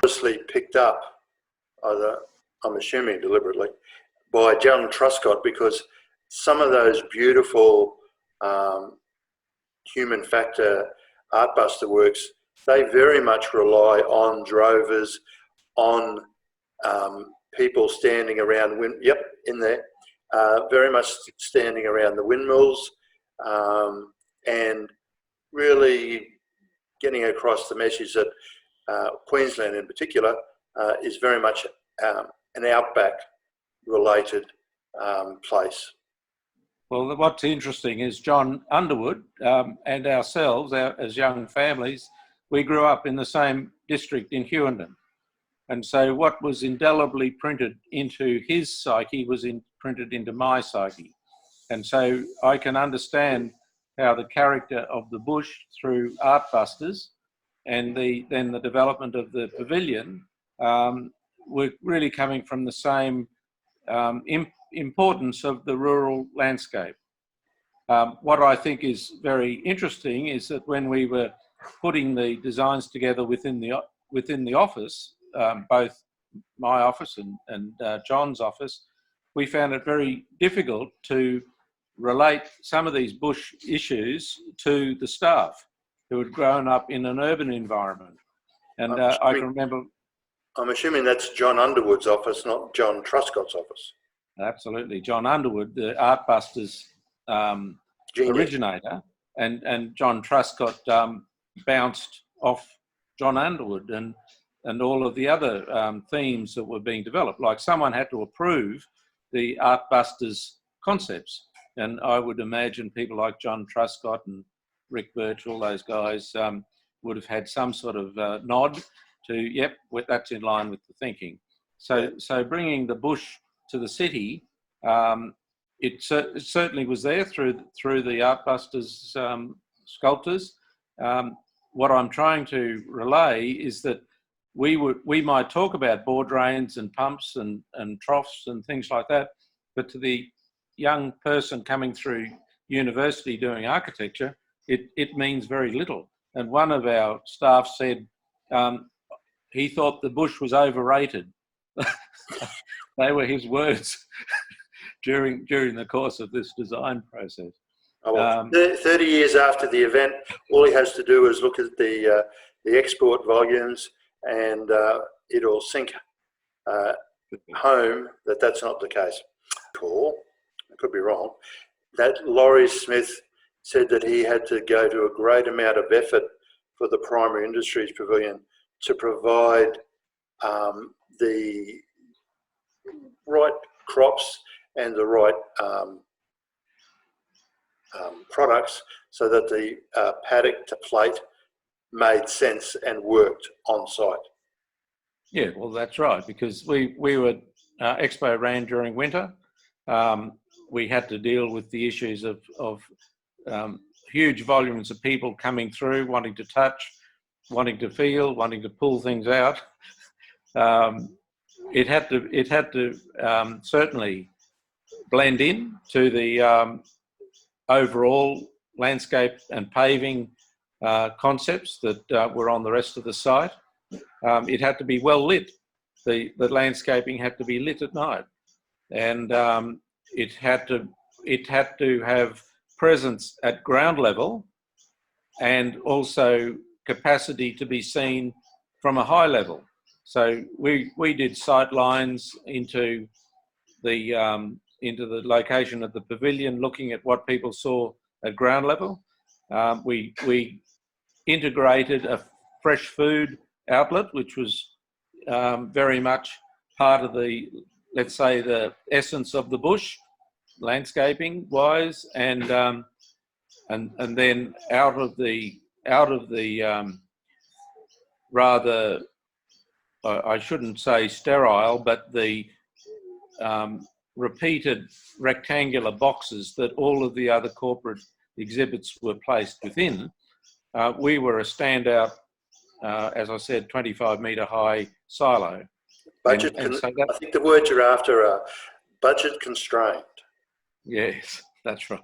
Obviously picked up, I'm assuming deliberately, by John Truscott, because some of those beautiful human factor artbuster works, they very much rely on drovers, on people standing around, very much standing around the windmills, and really getting across the message that Queensland in particular is very much an outback related place. Well, what's interesting is John Underwood and ourselves, as young families, we grew up in the same district in Hughenden. And so what was indelibly printed into his psyche was printed into my psyche. And so I can understand how the character of the bush through Artbusters and then the development of the pavilion were really coming from the same importance of the rural landscape. What I think is very interesting is that when we were putting the designs together within the office, both my office and John's office, we found it very difficult to relate some of these bush issues to the staff who had grown up in an urban environment. And I can remember... I'm assuming that's John Underwood's office, not John Truscott's office. Absolutely. John Underwood, the Artbusters originator, and John Truscott bounced off John Underwood and all of the other themes that were being developed. Like, someone had to approve the Artbusters concepts. And I would imagine people like John Truscott and Rick Birch, all those guys, would have had some sort of nod to, yep, that's in line with the thinking. So bringing the bush to the city, it certainly was there through the Artbusters sculptors. What I'm trying to relay is that we might talk about bore drains and pumps and troughs and things like that, but to the young person coming through university doing architecture, it means very little. And one of our staff said he thought the bush was overrated. They were his words during the course of this design process. 30 years after the event, all he has to do is look at the export volumes, and it'll sink home that that's not the case. I could be wrong, that Lawrie Smith said that he had to go to a great amount of effort for the Primary Industries Pavilion to provide the right crops and the right products so that the paddock to plate made sense and worked on site. Yeah, well, that's right, because we were, Expo ran during winter. We had to deal with the issues of huge volumes of people coming through, wanting to touch, wanting to feel, wanting to pull things out. It had to certainly blend in to the overall landscape and paving concepts that were on the rest of the site. It had to be well lit. The landscaping had to be lit at night, and it had to have presence at ground level and also capacity to be seen from a high level. So we did sight lines into the location of the pavilion, looking at what people saw at ground level. We integrated a fresh food outlet, which was very much part of the, let's say, the essence of the bush, landscaping wise, and then out of the rather, I shouldn't say sterile, but the repeated rectangular boxes that all of the other corporate exhibits were placed within, we were a standout, as I said, 25-metre high silo. Budget, and so I think the words you're after are budget constrained. Yes, that's right.